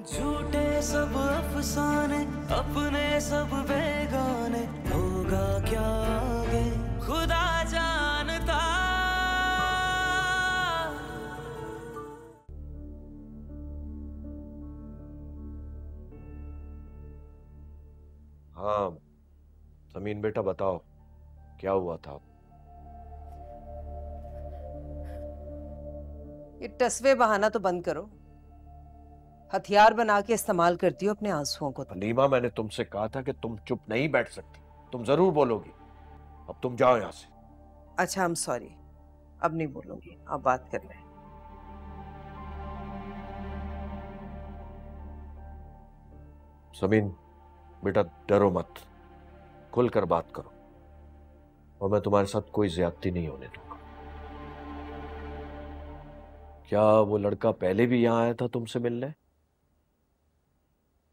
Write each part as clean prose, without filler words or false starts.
झूठे सब अफसाने, अपने सब बेगाने, होगा क्या आगे खुदा जानता। हाँ समीन बेटा बताओ, क्या हुआ था? ये टसवे बहाना तो बंद करो। हथियार बना के इस्तेमाल करती हो अपने आंसुओं को। हलीमा, मैंने तुमसे कहा था कि तुम चुप नहीं बैठ सकती, तुम जरूर बोलोगी। अब तुम जाओ यहां से। अच्छा, आई एम सॉरी, अब नहीं बोलूंगी, आप बात कर लें। समीन बेटा डरो मत, खुलकर बात करो, और मैं तुम्हारे साथ कोई ज्यादती नहीं होने दूंगा। क्या वो लड़का पहले भी यहां आया था तुमसे मिलने?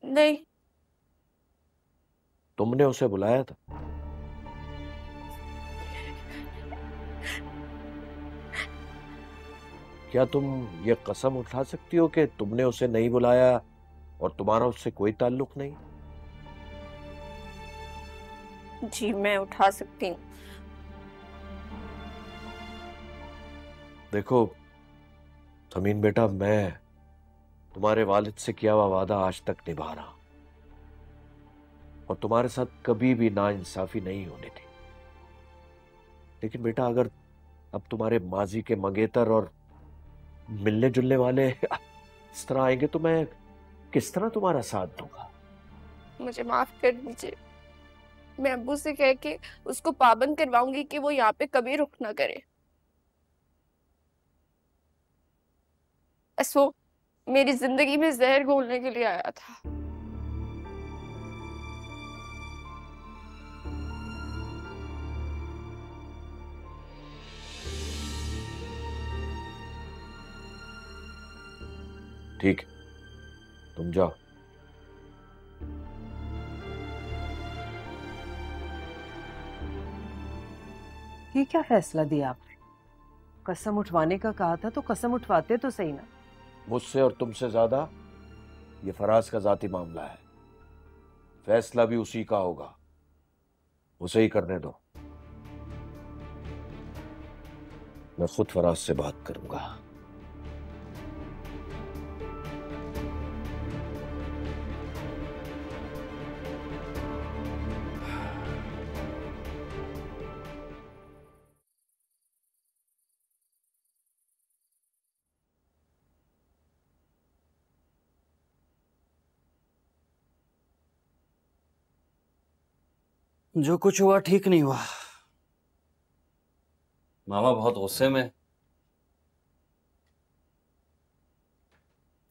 नहीं। तुमने उसे बुलाया था? क्या तुम ये कसम उठा सकती हो कि तुमने उसे नहीं बुलाया और तुम्हारा उससे कोई ताल्लुक नहीं? जी मैं उठा सकती हूँ। देखो समीन बेटा, मैं तुम्हारे वालिद से किया हुआ वादा आज तक निभा रहा, और तुम्हारे साथ कभी भी नाइंसाफी नहीं होनी थी। लेकिन बेटा, अगर अब तुम्हारे माजी के मंगेतर और मिलने जुलने वाले इस तरह आएंगे तो मैं किस तरह तुम्हारा साथ दूंगा? मुझे माफ कर दीजिए। मैं अब्बू से कह के उसको पाबंद करवाऊंगी कि वो यहाँ पे कभी रुख ना करे। बस वो मेरी जिंदगी में जहर घोलने के लिए आया था। ठीक है, तुम जाओ। ये क्या फैसला दिया आपने? कसम उठवाने का कहा था तो कसम उठवाते तो सही ना। मुझसे और तुमसे ज्यादा ये फराज का जाती मामला है, फैसला भी उसी का होगा, उसे ही करने दो। मैं खुद फराज से बात करूंगा। जो कुछ हुआ ठीक नहीं हुआ। मामा बहुत गुस्से में।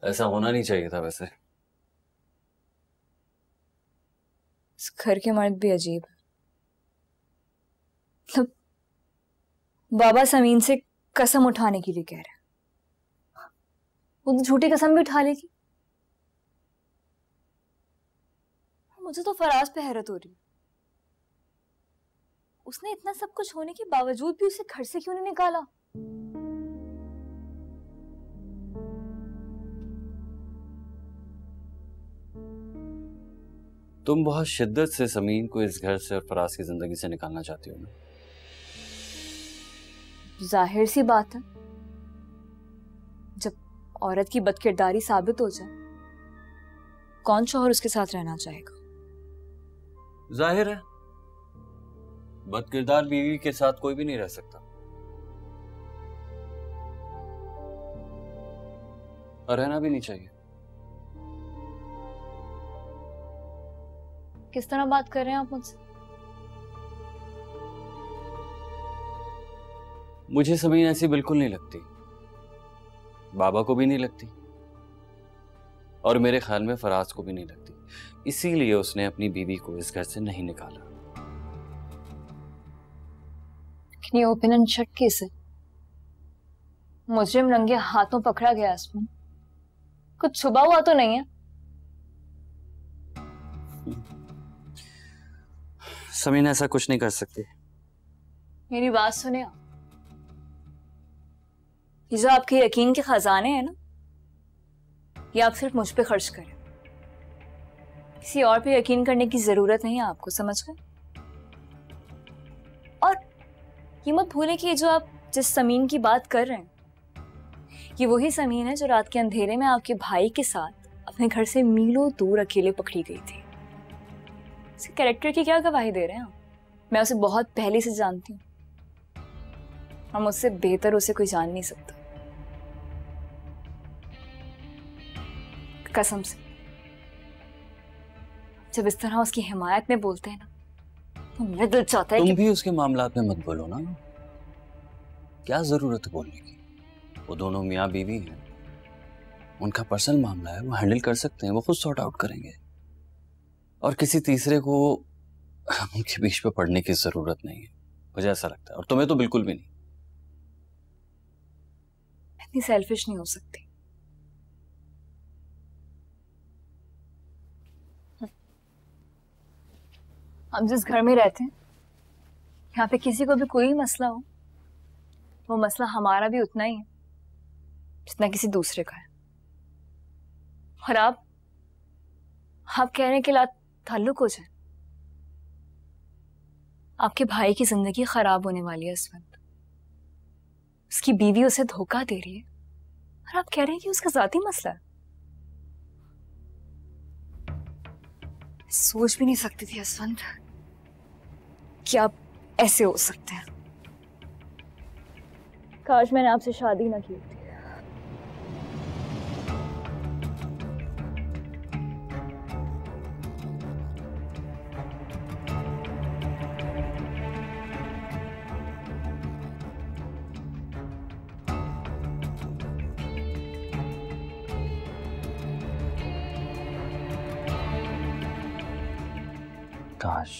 ऐसा होना नहीं चाहिए था वैसे। इस घर के मर्द भी अजीब है। मतलब बाबा समीन से कसम उठाने के लिए कह रहे हैं, वो तो झूठी कसम भी उठा लेगी। मुझे तो फराज पे हैरत हो रही है, उसने इतना सब कुछ होने के बावजूद भी उसे घर से क्यों नहीं निकाला? तुम बहुत शिद्दत से समीन को इस घर से और फराज की जिंदगी से निकालना चाहती हो ना? जाहिर सी बात है, जब औरत की बदकिरदारी साबित हो जाए, कौन शौहर उसके साथ रहना चाहेगा? जाहिर है, बदकिरदार बीवी के साथ कोई भी नहीं रह सकता, और रहना भी नहीं चाहिए। किस तरह बात कर रहे हैं आप मुझसे? मुझे समीन ऐसी बिल्कुल नहीं लगती, बाबा को भी नहीं लगती, और मेरे ख्याल में फराज को भी नहीं लगती। इसीलिए उसने अपनी बीवी को इस घर से नहीं निकाला। ये ओपन एंड शट केस है। मुजरिम रंगे हाथों पकड़ा गया इसमें, कुछ छुपा हुआ तो नहीं है। समीन ऐसा कुछ नहीं कर सकती। मेरी बात सुने आप, ये जो आपके यकीन के खजाने हैं ना, ये आप सिर्फ मुझ पे खर्च करें, किसी और पे यकीन करने की जरूरत नहीं है आपको, समझ गए? और ये मत भूलें कि जो आप जिस समीन की बात कर रहे हैं, ये वही समीन है जो रात के अंधेरे में आपके भाई के साथ अपने घर से मीलों दूर अकेले पकड़ी गई थी। इसके कैरेक्टर की क्या गवाही दे रहे हैं आप? मैं उसे बहुत पहले से जानती हूँ और मुझसे बेहतर उसे कोई जान नहीं सकता, कसम से। जब इस तरह उसकी हिमायत में बोलते हैं ना, तो मेरा दिल चाहता है तुम कि भी उसके मामलात में मत बोलो ना, क्या जरूरत है बोलने की? वो दोनों मियाँ बीवी हैं, उनका पर्सनल मामला है, वो हैंडल कर सकते हैं, वो खुद सॉर्ट आउट करेंगे, और किसी तीसरे को उनके बीच पे पड़ने की जरूरत नहीं है, मुझे ऐसा लगता है। और तुम्हें तो बिल्कुल भी नहीं। इतनी सेल्फिश नहीं हो सकती। हम जिस घर में रहते हैं, यहाँ पे किसी को भी कोई मसला हो, वो मसला हमारा भी उतना ही है जितना किसी दूसरे का है। और आप कह रहे हैं कि ताल्लुक हो जाए। आपके भाई की जिंदगी खराब होने वाली है इस वक्त, उसकी बीवी उसे धोखा दे रही है, और आप कह रहे हैं कि उसका जाती मसला है। सोच भी नहीं सकती थी यशवंत कि आप ऐसे हो सकते हैं। काश मैंने आपसे शादी ना की होती। काश।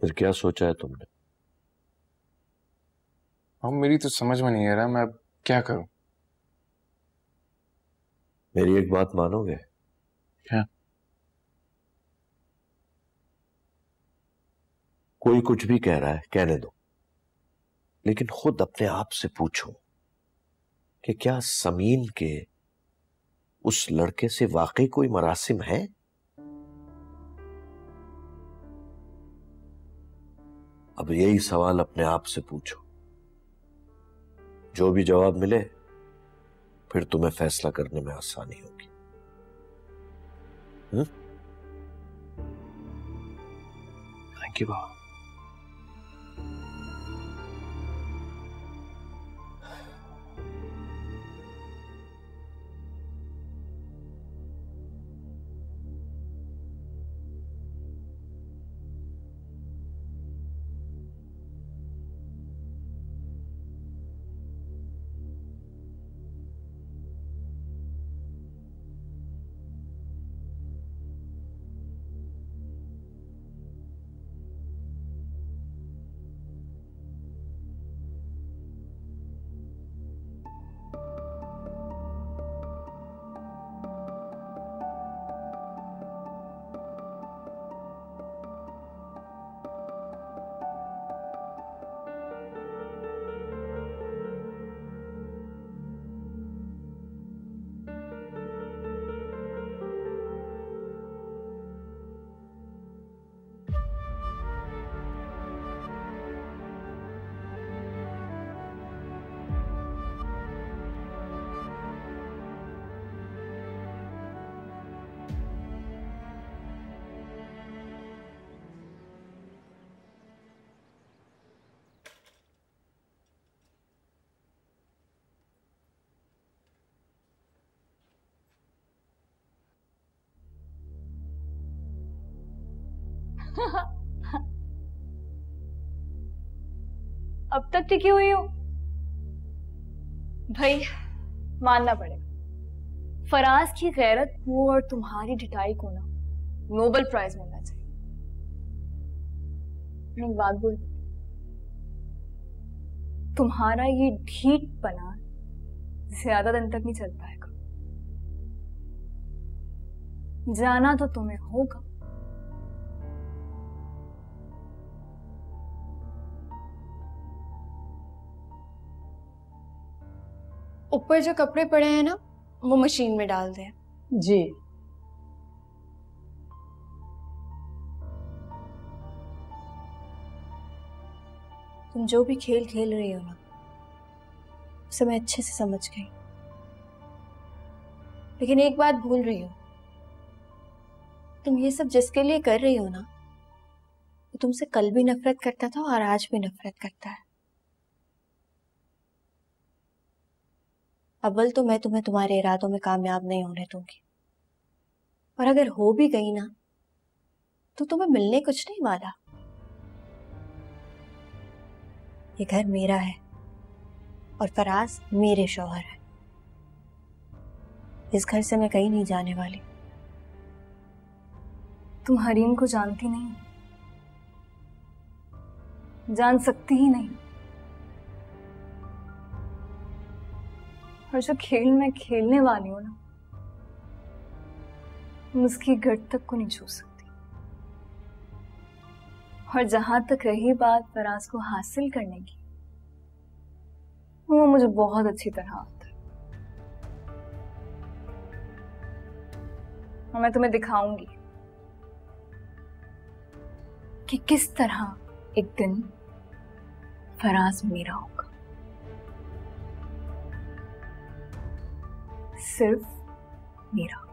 फिर क्या सोचा है तुमने? अब मेरी तो समझ में नहीं आ रहा, मैं अब क्या करूं? मेरी एक बात मानोगे? क्या? कोई कुछ भी कह रहा है, कहने दो, लेकिन खुद अपने आप से पूछो कि क्या समीन के उस लड़के से वाकई कोई मरासिम है? अब यही सवाल अपने आप से पूछो। जो भी जवाब मिले, फिर तुम्हें फैसला करने में आसानी होगी। थैंक यू बाबा। अब तक टिकी हुई हूँ भाई, मानना पड़ेगा। फराज की गैरत को और तुम्हारी ढिठाई को ना नोबेल प्राइज मिलना चाहिए। मैं एक बात बोल, तुम्हारा ये ढीठपना ज्यादा दिन तक नहीं चल पाएगा। जाना तो तुम्हें होगा। ऊपर जो कपड़े पड़े हैं ना, वो मशीन में डाल दें। जी। तुम जो भी खेल खेल रही हो ना, उसे मैं अच्छे से समझ गई, लेकिन एक बात भूल रही हो। तुम ये सब जिसके लिए कर रही हो ना, वो तुमसे कल भी नफरत करता था और आज भी नफरत करता है। अव्वल तो मैं तुम्हें तुम्हारे इरादों में कामयाब नहीं होने दूंगी, और अगर हो भी गई ना, तो तुम्हें मिलने कुछ नहीं वाला। ये घर मेरा है और फराज मेरे शौहर है। इस घर से मैं कहीं नहीं जाने वाली। तुम हरीम को जानती नहीं, जान सकती ही नहीं। और जो खेल मैं खेलने वाली हूं ना, तुम उसकी गट तक को नहीं छू सकती। और जहां तक रही बात फराज को हासिल करने की, वो मुझे बहुत अच्छी तरह आता है। और मैं तुम्हें दिखाऊंगी कि किस तरह एक दिन फराज मेरा होगा, सिर्फ मेरा।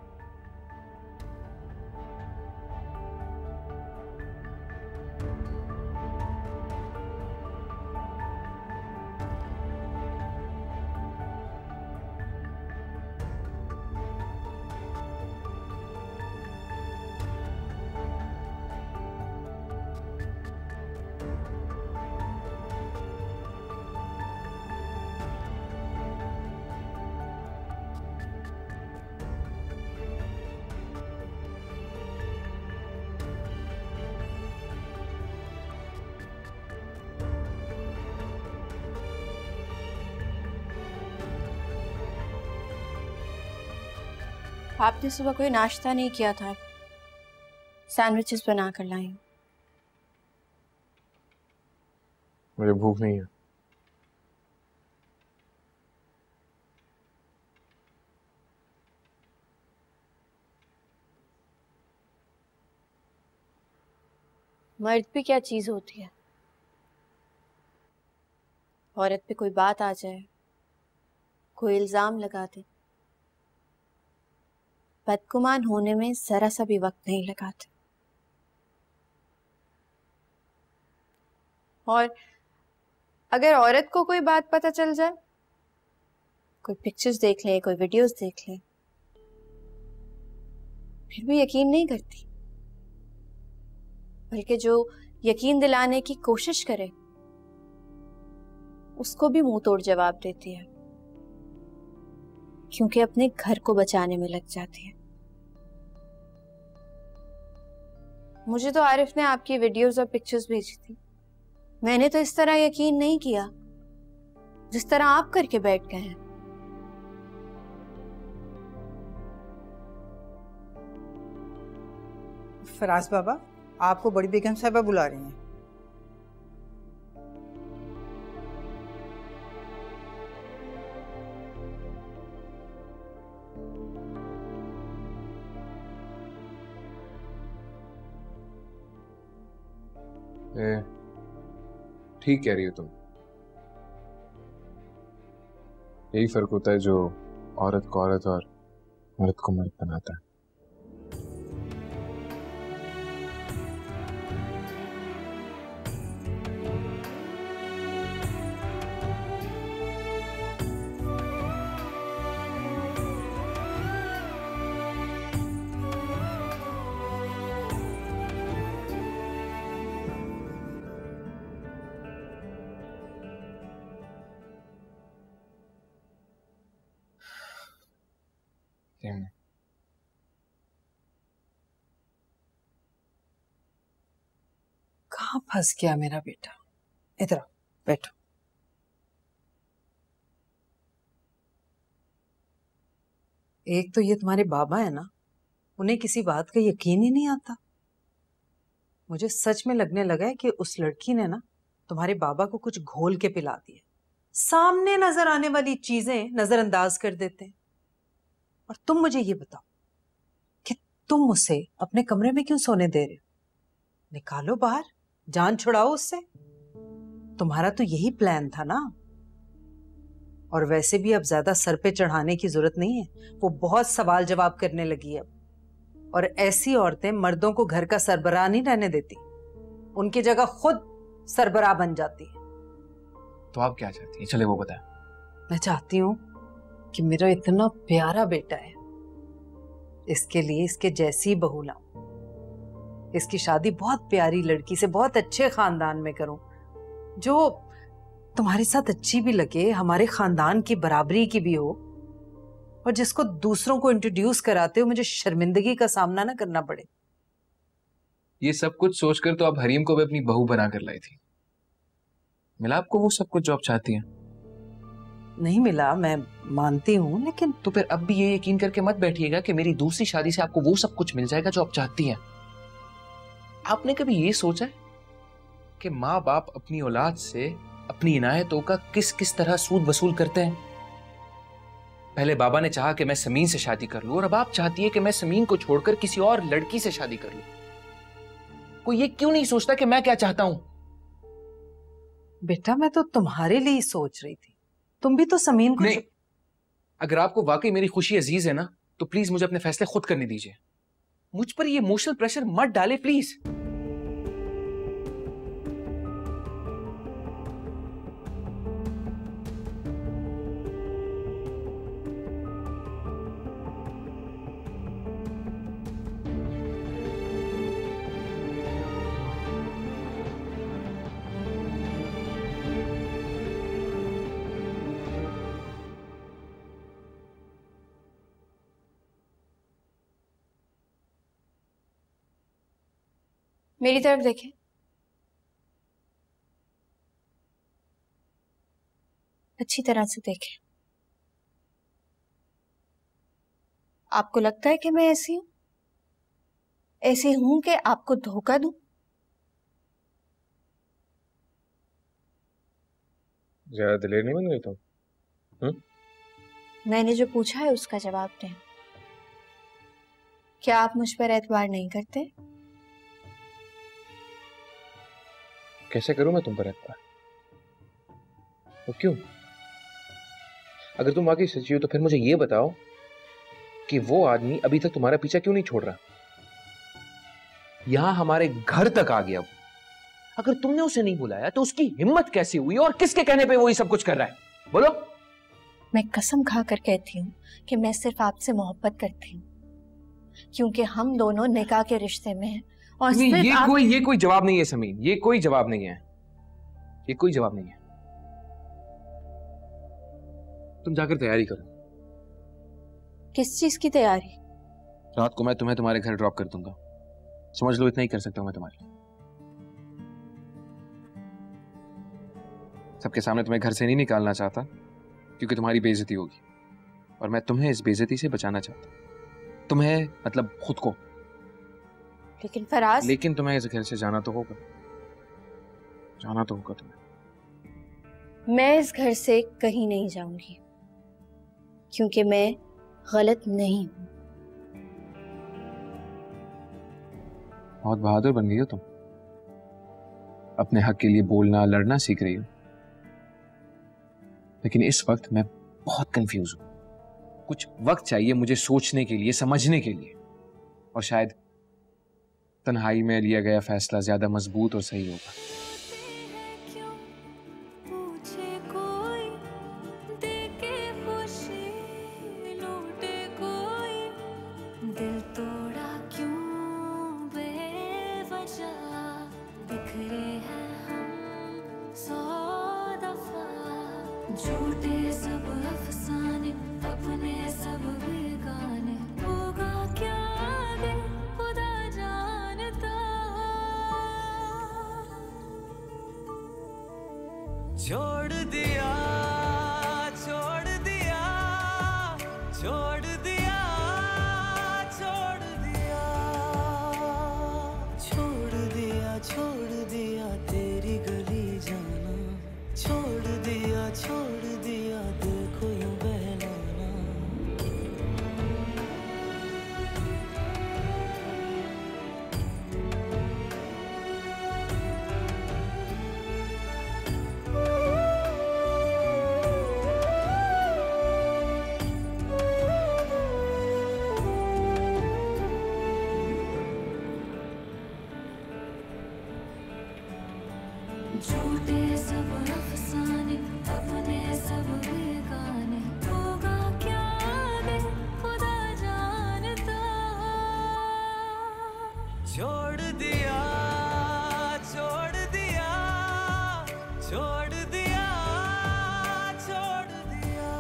आपने सुबह कोई नाश्ता नहीं किया था, सैंडविचेस बना कर लाई हूं। मुझे भूख नहीं है। मर्द भी क्या चीज होती है। औरत पे कोई बात आ जाए, कोई इल्जाम लगा दे, बदगुमान होने में जरा सा भी वक्त नहीं लगाते। और अगर औरत को कोई बात पता चल जाए, कोई पिक्चर्स देख ले, कोई वीडियोस देख ले, फिर भी यकीन नहीं करती, बल्कि जो यकीन दिलाने की कोशिश करे उसको भी मुंह तोड़ जवाब देती है, क्योंकि अपने घर को बचाने में लग जाती है। मुझे तो आरिफ ने आपकी वीडियोस और पिक्चर्स भेजी थी, मैंने तो इस तरह यकीन नहीं किया जिस तरह आप करके बैठ गए हैं। फराज बाबा, आपको बड़ी बेगम साहिबा बुला रही हैं। ठीक कह रही हो तुम। यही फर्क होता है जो औरत को औरत और मर्द को मर्द बनाता है। कहाँ फंस गया मेरा बेटा? इधर आओ, बैठो। एक तो ये तुम्हारे बाबा है ना, उन्हें किसी बात का यकीन ही नहीं आता। मुझे सच में लगने लगा है कि उस लड़की ने ना तुम्हारे बाबा को कुछ घोल के पिला दिया। सामने नजर आने वाली चीजें नजरअंदाज कर देते हैं। और तुम मुझे ये बताओ कि तुम उसे अपने कमरे में क्यों सोने दे रहे हो? निकालो बाहर, जान छुड़ाओ उससे। तुम्हारा तो यही प्लान था ना। और वैसे भी अब ज्यादा सर पे चढ़ाने की जरूरत नहीं है, वो बहुत सवाल जवाब करने लगी है अब। और ऐसी औरतें मर्दों को घर का सरबराह नहीं रहने देती, उनकी जगह खुद सरबराह बन जाती है। तो आप क्या चाहती हैं? चले वो बताएं। मैं चाहती हूँ कि मेरा इतना प्यारा बेटा है, इसके लिए इसके जैसी बहू लाऊं। इसकी शादी बहुत प्यारी लड़की से बहुत अच्छे खानदान में करूं, जो तुम्हारे साथ अच्छी भी लगे, हमारे खानदान की बराबरी की भी हो, और जिसको दूसरों को इंट्रोड्यूस कराते हो मुझे शर्मिंदगी का सामना ना करना पड़े। ये सब कुछ सोचकर तो आप हरीम को भी अपनी बहू बना कर लाई थी। मिला आपको वो सब कुछ जो आप चाहती हैं? नहीं मिला, मैं मानती हूँ, लेकिन तो फिर अब भी ये यकीन करके मत बैठिएगा कि मेरी दूसरी शादी से आपको वो सब कुछ मिल जाएगा जो आप चाहती हैं। आपने कभी ये सोचा है कि माँ बाप अपनी औलाद से अपनी इनायतों का किस किस तरह सूद वसूल करते हैं? पहले बाबा ने चाहा कि मैं समीन से शादी कर लूं, और अब आप चाहती है कि मैं समीन को छोड़कर किसी और लड़की से शादी कर लूं। कोई ये क्यों नहीं सोचता कि मैं क्या चाहता हूं? बेटा मैं तो तुम्हारे लिए ही सोच रही थी, तुम भी तो समीन को नहीं, अगर आपको वाकई मेरी खुशी अजीज है ना, तो प्लीज मुझे अपने फैसले खुद करने दीजिए। मुझ पर ये इमोशनल प्रेशर मत डाले प्लीज। मेरी तरफ देखें। अच्छी तरह से देखें। आपको लगता है कि मैं ऐसी हूं? ऐसी हूं कि आपको धोखा दूं? ज्यादा दिलेर नहीं बन गई तुम? मैंने जो पूछा है उसका जवाब दें। क्या आप मुझ पर एतबार नहीं करते? कैसे करूं मैं तुम पर एतबार? वो क्यों? अगर तुम वाकई सच्ची हो तो फिर मुझे ये बताओ कि वो आदमी अभी तक तुम्हारा पीछा क्यों नहीं छोड़ रहा? यहां हमारे घर तक आ गया वो। अगर तुमने उसे नहीं बुलाया तो उसकी हिम्मत कैसे हुई, और किसके कहने पे वो ये सब कुछ कर रहा है? बोलो। मैं कसम खाकर कहती हूँ कि मैं सिर्फ आपसे मोहब्बत करती हूँ, क्योंकि हम दोनों निकाह के रिश्ते में हैं। और ये कोई जवाब नहीं है समीन, ये कोई जवाब नहीं है, ये कोई जवाब नहीं है। तुम जाकर तैयारी करो। किस चीज की तैयारी? रात को मैं तुम्हें तुम्हारे घर ड्रॉप कर दूंगा। समझ लो इतना ही कर सकता हूं मैं तुम्हारे लिए। सबके सामने तुम्हें घर से नहीं निकालना चाहता, क्योंकि तुम्हारी बेइज्जती होगी, और मैं तुम्हें इस बेइज्जती से बचाना चाहता हूं। तुम्हें मतलब खुद को। लेकिन फराज, लेकिन तुम्हें इस घर से जाना तो होगा, जाना तो होगा तुम्हें। मैं इस घर से कहीं नहीं जाऊंगी, क्योंकि मैं गलत नहीं हूं। बहुत बहादुर बन गई हो तुम, अपने हक के लिए बोलना लड़ना सीख रही हो। लेकिन इस वक्त मैं बहुत कंफ्यूज हूं। कुछ वक्त चाहिए मुझे सोचने के लिए, समझने के लिए, और शायद तन्हाई में लिया गया फैसला ज्यादा मजबूत और सही होगा। झूठे सब अफसाने, अपने सब बेगाने, होगा क्या आगे खुदा जानता। छोड़ दिया, छोड़ दिया, छोड़ दिया छोड़ दिया देखो यूं बहलाना। झूठे सब अफसाने अपने सब बेगाने, होगा क्या आगे खुदा जानता। छोड़ दिया छोड़ दिया छोड़ दिया छोड़ दिया।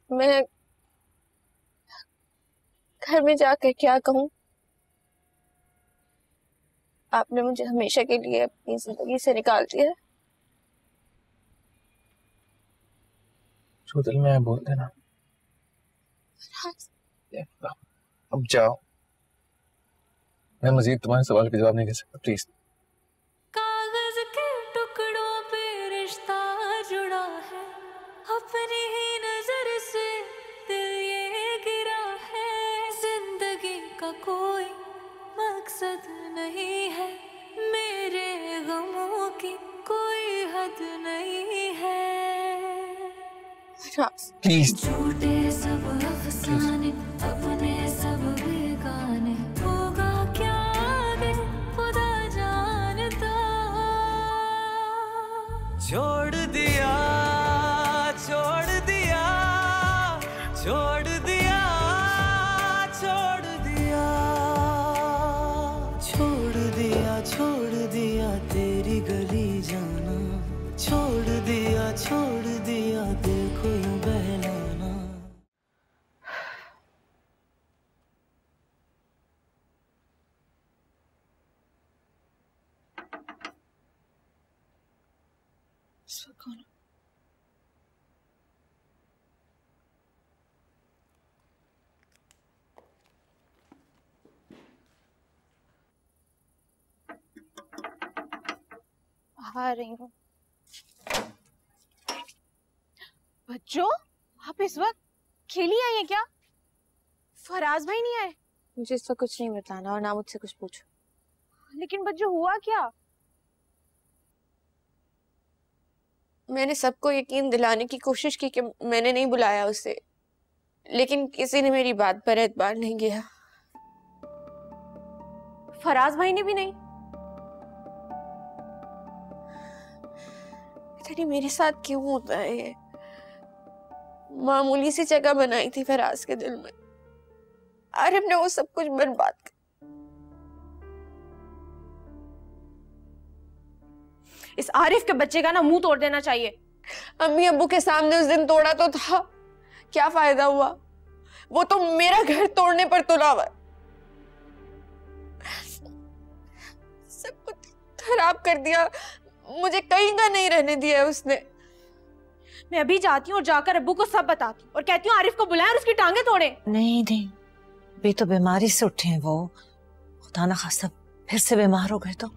मैं घर में जाकर क्या कहूँ? आपने मुझे हमेशा के लिए अपनी जिंदगी से निकाल दिया। जो दिल में है बोल देना। अब जाओ, मैं मजीद तुम्हारे सवाल के जवाब नहीं दे सकता, प्लीज। कागज के टुकड़ों पे रिश्ता जुड़ा है, अपनी ही नजर से दिल ये गिरा है। जिंदगी का कोई मकसद नहीं है, मेरे गमों की कोई हद नहीं है। प्लीज झूठे सब अफसाने अपने सब बेगाने, होगा क्या आगे खुदा जानता। छोड़ दिया छोड़ दिया छोड़ दिया छोड़ दिया छोड़ दिया छोड़ दिया तेरी गली जाना। छोड़ दिया देखो यूं बहलाना। आ रही हूँ। बच्चों, आप इस वक्त खेली आई हैं क्या? फराज भाई नहीं आए? मुझे इसका कुछ नहीं बताना और ना मुझसे कुछ पूछो। लेकिन बच्चों हुआ क्या? मैंने सबको यकीन दिलाने की कोशिश की कि मैंने नहीं बुलाया उसे, लेकिन किसी ने मेरी बात पर एतबार नहीं किया। फराज भाई ने भी नहीं। पता नहीं मेरे साथ क्यों होता है ये। मामूली सी जगह बनाई थी फराज के दिल में, आरिफ ने वो सब कुछ बर्बाद कर। इस आरिफ के बच्चे का ना मुंह तोड़ देना चाहिए। अम्मी अब्बू के सामने उस दिन तोड़ा तो था, क्या फायदा हुआ? वो तो मेरा घर तोड़ने पर तुला हुआ, सब कुछ खराब कर दिया, मुझे कहीं का नहीं रहने दिया उसने। मैं अभी जाती हूँ और जाकर अब्बू को सब बताती हूँ और कहती हूँ आरिफ को बुलाएं और उसकी टांगे तोड़े। नहीं नहीं, अभी तो बीमारी से उठे हैं वो, खुदा ना खास्ता फिर से बीमार हो गए तो।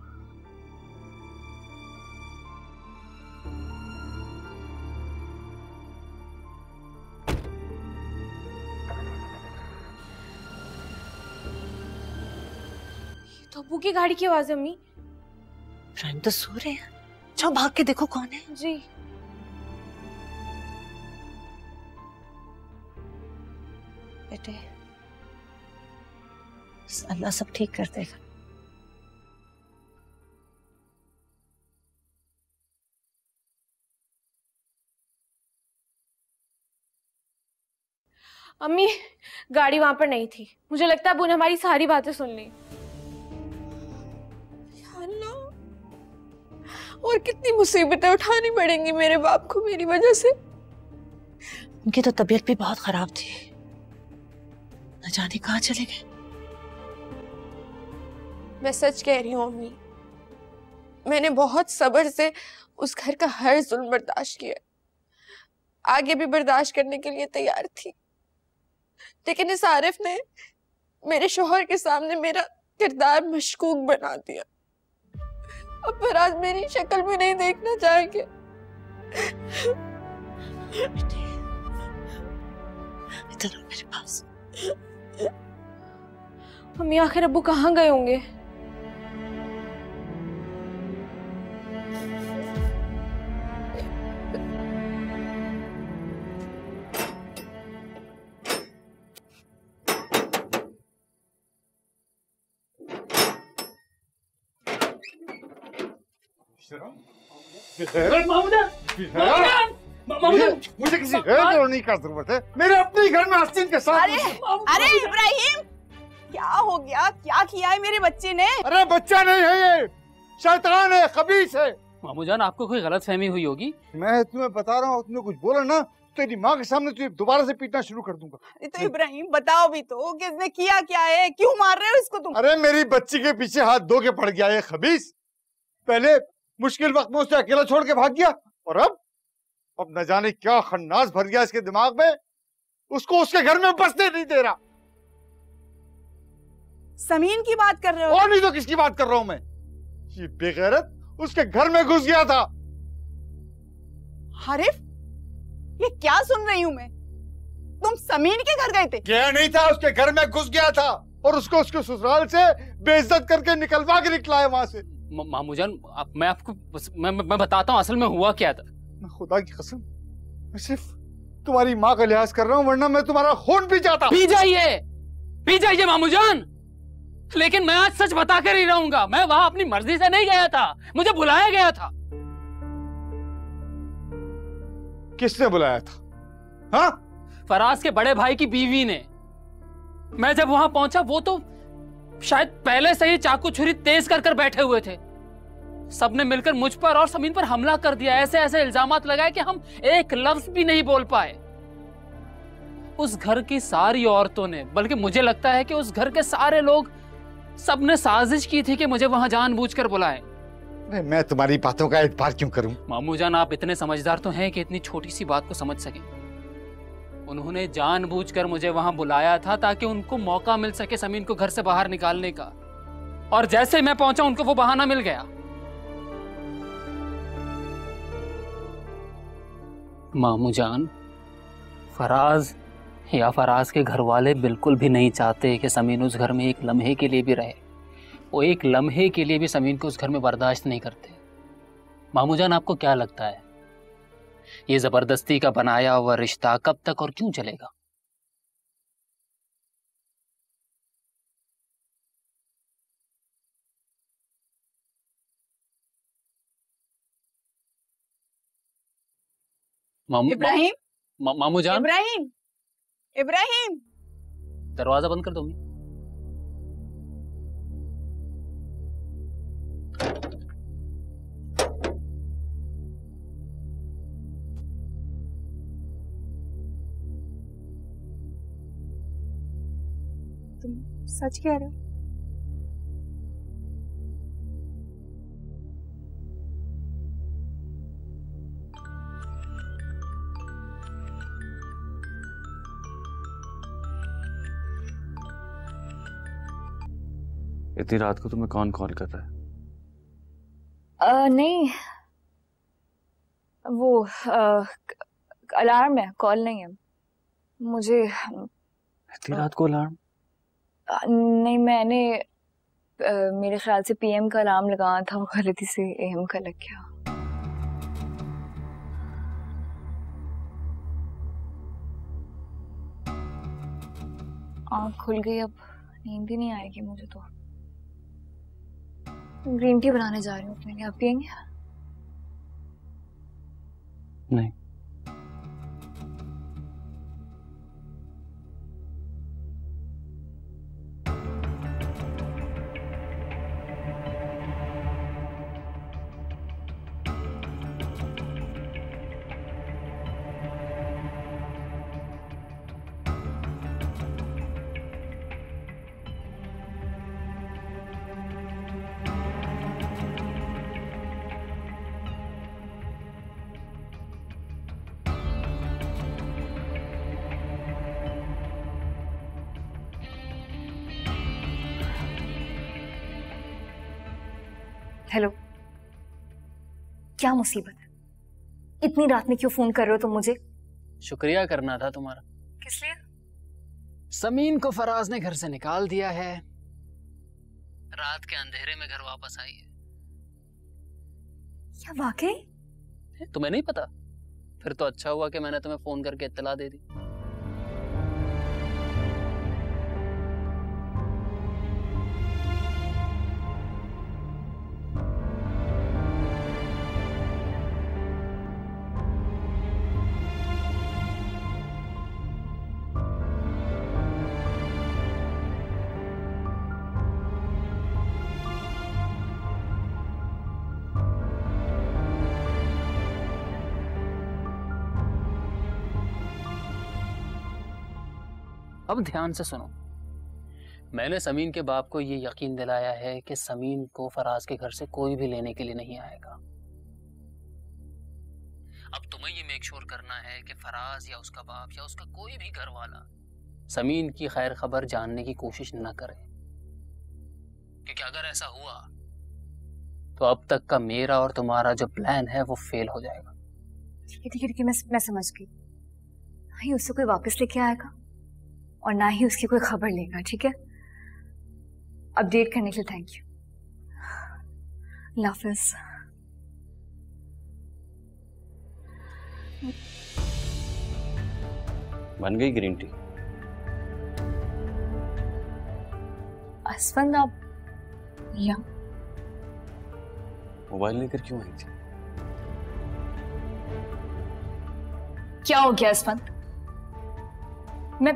ये तो अब्बू की गाड़ी की आवाज है। अम्मी इब्राहिम तो सो रहे हैं, जाओ भाग के देखो कौन है। जी। बेटे, अल्लाह सब ठीक कर देगा। अम्मी गाड़ी वहां पर नहीं थी, मुझे लगता है अब्बू ने हमारी सारी बातें सुन ली। और कितनी मुसीबतें उठानी पड़ेंगी मेरे बाप को मेरी वजह से। उनकी तो तबीयत भी बहुत खराब थी, न जाने कहाँ चले गए। मैं सच कह रही हूँ अम्मी, मैंने बहुत सब्र से उस घर का हर जुल्म बर्दाश्त किया, आगे भी बर्दाश्त करने के लिए तैयार थी, लेकिन इस आरिफ ने मेरे शौहर के सामने मेरा किरदार मशकूक बना दिया। अब फराज मेरी शक्ल भी नहीं देखना चाहेंगे। इधर आ मेरे पास। मम्मी आखिर अब्बू कहाँ गए होंगे? मुझे किसी और नहीं का जरूरत है, मेरे अपने घर में आस्तीन के साथ। अरे इब्राहिम, क्या हो गया? क्या किया है मेरे बच्चे ने? अरे बच्चा नहीं है ये, शैतान है, खबीस है। मामू जान, आपको कोई गलत फहमी हुई होगी। मैं तुम्हें बता रहा हूँ, तुमने कुछ बोला ना तेरी माँ के सामने तुझे दोबारा से पीटना शुरू कर दूंगा। तो इब्राहिम बताओ भी तो, किसने किया क्या है? क्यों मार रहे हो इसको तुम? अरे मेरी बच्ची के पीछे हाथ धो के पड़ गया ये खबीस। पहले मुश्किल वक्त में उसे अकेला छोड़ के भाग गया, और अब न जाने क्या खन्नास भर गया इसके दिमाग में, उसको उसके घर में बसने नहीं दे रहा। समीन की बात कर रहे हो? और नहीं तो किसकी बात कर रहा हूं मैं? ये बेगैरत उसके घर में घुस गया था। हारिफ, ये क्या सुन रही हूं मैं? तुम समीन के घर गए थे? गया नहीं था, उसके घर में घुस गया था और उसको उसके ससुराल से बेइज्जत करके निकलवा के निकला है वहां से। मामू जान, मैं आपको मैं बताता हूँ असल में हुआ क्या था। मैं खुदा की कसम, मैं सिर्फ तुम्हारी माँ का लिहाज कर रहा हूँ, वरना मैं तुम्हारा खून पी जाता। पी जाइए मामू जान, लेकिन मैं आज सच बता कर ही रहूंगा। मैं वहां अपनी मर्जी से नहीं गया था, मुझे बुलाया गया था। किसने बुलाया था? हाँ? फराज के बड़े भाई की बीवी ने। मैं जब वहां पहुंचा, वो तो शायद पहले से ही चाकू छुरी तेज कर बैठे हुए थे। सबने मिलकर मुझ पर और समीन पर हमला कर दिया। ऐसे ऐसे इल्जामात लगाए कि हम एक लफ्ज भी नहीं बोल पाए। उस घर की सारी औरतों ने, बल्कि मुझे लगता है कि उस घर के सारे लोग, सबने साजिश की थी कि मुझे वहां जानबूझकर बुलाएं। मैं तुम्हारी बातों का एतबार क्यों करूं? मामू जान, आप इतने समझदार तो हैं कि इतनी छोटी सी बात को समझ सकें। उन्होंने जानबूझकर मुझे वहां बुलाया था ताकि उनको मौका मिल सके समीन को घर से बाहर निकालने का। और जैसे मैं पहुंचा, उनको वो बहाना मिल गया। मामू जान, फराज या फराज के घर वाले बिल्कुल भी नहीं चाहते कि समीन उस घर में एक लम्हे के लिए भी रहे। वो एक लम्हे के लिए भी समीन को उस घर में बर्दाश्त नहीं करते। मामू जान, आपको क्या लगता है ये जबरदस्ती का बनाया हुआ रिश्ता कब तक और क्यों चलेगा? इब्राहिम, मामू जान, इब्राहिम, इब्राहिम, दरवाजा बंद कर दो। तुम सच कह रहे हो? इतनी रात को तुम्हें कौन कॉल कर रहा है? नहीं, वो अलार्म है, कॉल नहीं है। मुझे इतनी रात को अलार्म? नहीं, मैंने मेरे ख्याल से पीएम का अलार्म लगाया था, वो गलती से एएम का लग गया। आँख खुल गई, अब नींद ही नहीं आएगी मुझे तो। ग्रीन टी बनाने जा रही हूँ अपने लिए, आप पियेंगे? नहीं। हेलो, क्या मुसीबत है? इतनी रात में क्यों फोन कर रहे हो तुम मुझे? शुक्रिया करना था तुम्हारा। किस लिए? समीन को फराज ने घर से निकाल दिया है, रात के अंधेरे में घर वापस आई है। क्या वाकई? तुम्हें नहीं पता? फिर तो अच्छा हुआ कि मैंने तुम्हें फोन करके इत्तला दे दी। अब ध्यान से सुनो, मैंने समीन के बाप को ये यकीन दिलाया है कि समीन को फराज के घर से कोई भी लेने के लिए नहीं आएगा। अब तुम्हें ये मेक श्योर करना है कि फराज या उसका बाप या उसका कोई भी घर वाला समीन की खैर खबर जानने की कोशिश न करे, क्योंकि अगर ऐसा हुआ तो अब तक का मेरा और तुम्हारा जो प्लान है वो फेल हो जाएगा। ठीक है, मैं समझ गई। नहीं उससे कोई वापस लेके आएगा और ना ही उसकी कोई खबर लेगा। ठीक है, अपडेट करने के लिए थैंक यू। अल्लाह हाफिज़। बन गई ग्रीन टी? असफंद आप यहाँ मोबाइल लेकर क्यों आई थी? क्या हो गया असफंद? मैं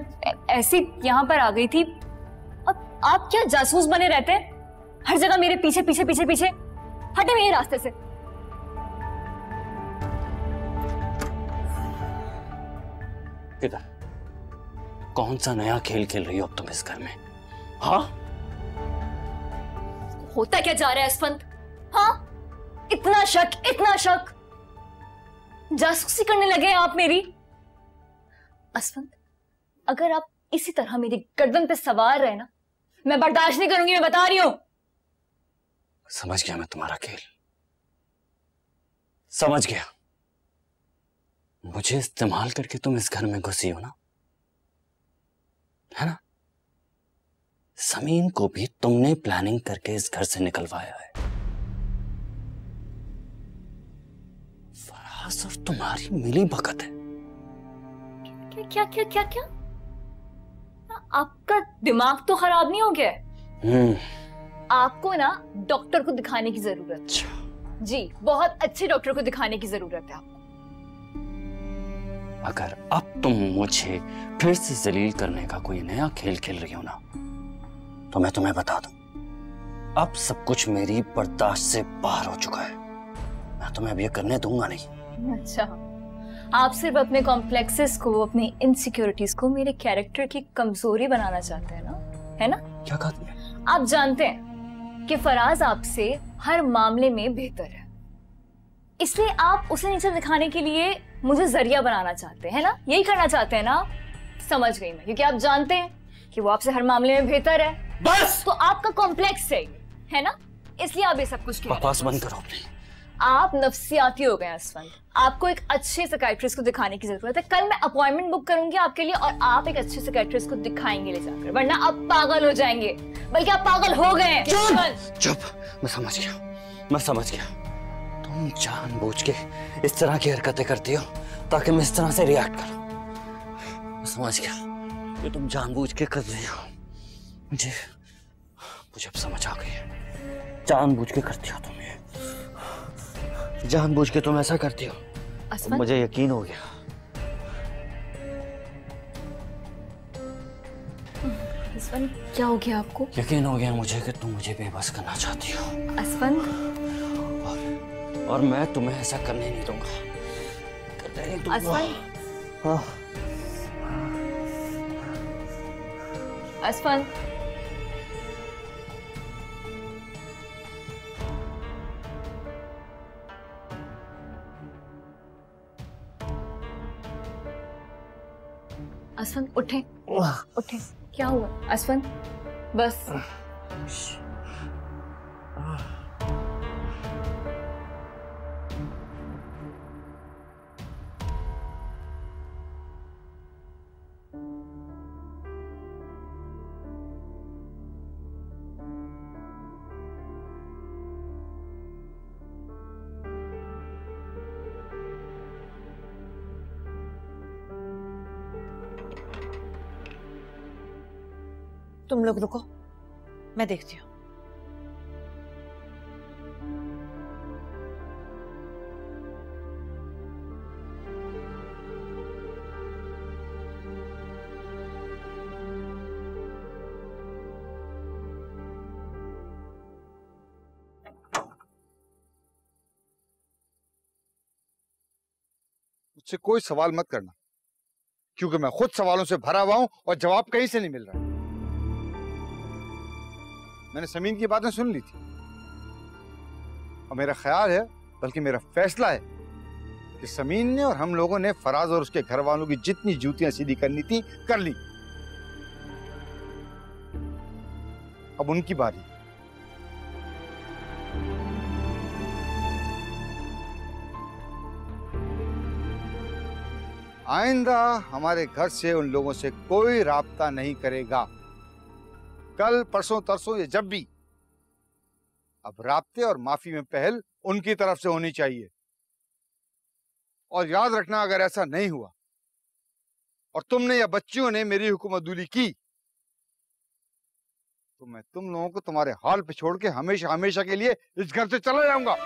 ऐसी यहाँ पर आ गई थी और आप क्या जासूस बने रहते हैं हर जगह मेरे पीछे पीछे पीछे पीछे। हटे मेरे रास्ते से। किधर? कौन सा नया खेल खेल रही हो अब तुम इस घर में? हाँ, होता क्या जा रहा है असफंद? हाँ, इतना शक जासूसी करने लगे आप मेरी। असफंद, अगर आप इसी तरह मेरी गर्दन पे सवार रहे ना, मैं बर्दाश्त नहीं करूंगी, मैं बता रही हूं। समझ गया मैं तुम्हारा खेल, समझ गया। मुझे इस्तेमाल करके तुम इस घर में घुसी हो ना, है ना? समीन को भी तुमने प्लानिंग करके इस घर से निकलवाया है। फराज और तुम्हारी मिली भगत है। क्या क्या क्या क्या? आपका दिमाग तो खराब नहीं हो गया? आपको ना डॉक्टर को दिखाने की जरूरत है। जी, बहुत अच्छे डॉक्टर को दिखाने की जरूरत है आपको। अगर अब तुम मुझे फिर से जलील करने का कोई नया खेल खेल रही हो ना, तो मैं तुम्हें बता दूं, अब सब कुछ मेरी बर्दाश्त से बाहर हो चुका है। मैं तुम्हें अब ये करने दूंगा नहीं। अच्छा, आप सिर्फ अपने कॉम्प्लेक्सेस को, अपनी इनसिक्योरिटीज को मेरे कैरेक्टर की कमजोरी बनाना चाहते हैं ना, है ना? क्या कहा तुमने? आप जानते हैं कि फराज आपसे हर मामले में बेहतर है, इसलिए आप उसे नीचे दिखाने के लिए मुझे जरिया बनाना चाहते हैं ना? यही करना चाहते हैं ना? समझ गई मैं, क्योंकि आप जानते हैं कि वो आपसे हर मामले में बेहतर है। बस! तो आपका कॉम्प्लेक्स है ना, इसलिए आप ये सब कुछ कह रहे हैं। बकवास बंद करो अपनी। आप नफ्सियाती हो गए असफंद। आपको एक अच्छे साइकियाट्रिस्ट को दिखाने की जरूरत है। कल मैं अपॉइंटमेंट बुक करूंगी आपके लिए और आप एक अच्छे साइकियाट्रिस्ट को दिखाएंगे ले जाकर, वरना आप पागल हो जाएंगे, बल्कि आप पागल हो गए हैं। चुप, मैं समझ गया। तुम जानबूझ के इस तरह की हरकतें करती हो ताकि मैं इस तरह से रिएक्ट करूं। मैं समझ गया कि तुम जानबूझ के कर रही हो। मुझे अब समझ आ गई है। जानबूझ के करती हो तुम ये, जानबूझ के तुम ऐसा करती हो। मुझे यकीन हो गया। असफंद, क्या हो गया आपको? यकीन हो गया मुझे कि तुम मुझे बेबस करना चाहती हो। असफंद, और मैं तुम्हें ऐसा करने नहीं दूंगा। असफंद, असफंद, असफंद उठे, क्या हुआ असफंद? बस तुम लोग रुको, मैं देखती हूँ। मुझसे कोई सवाल मत करना, क्योंकि मैं खुद सवालों से भरा हुआ हूं और जवाब कहीं से नहीं मिल रहा। मैंने समीन की बातें सुन ली थी और मेरा ख्याल है, बल्कि मेरा फैसला है कि समीन ने और हम लोगों ने फराज और उसके घर वालों की जितनी जूतियां सीधी करनी थी कर ली। अब उनकी बारी। आइंदा हमारे घर से उन लोगों से कोई राब्ता नहीं करेगा, कल परसों तरसों या जब भी। अब राब्ते और माफी में पहल उनकी तरफ से होनी चाहिए। और याद रखना, अगर ऐसा नहीं हुआ और तुमने या बच्चियों ने मेरी हुकूमतदूली की तो मैं तुम लोगों को तुम्हारे हाल पे छोड़ के हमेशा हमेशा के लिए इस घर से चला जाऊंगा।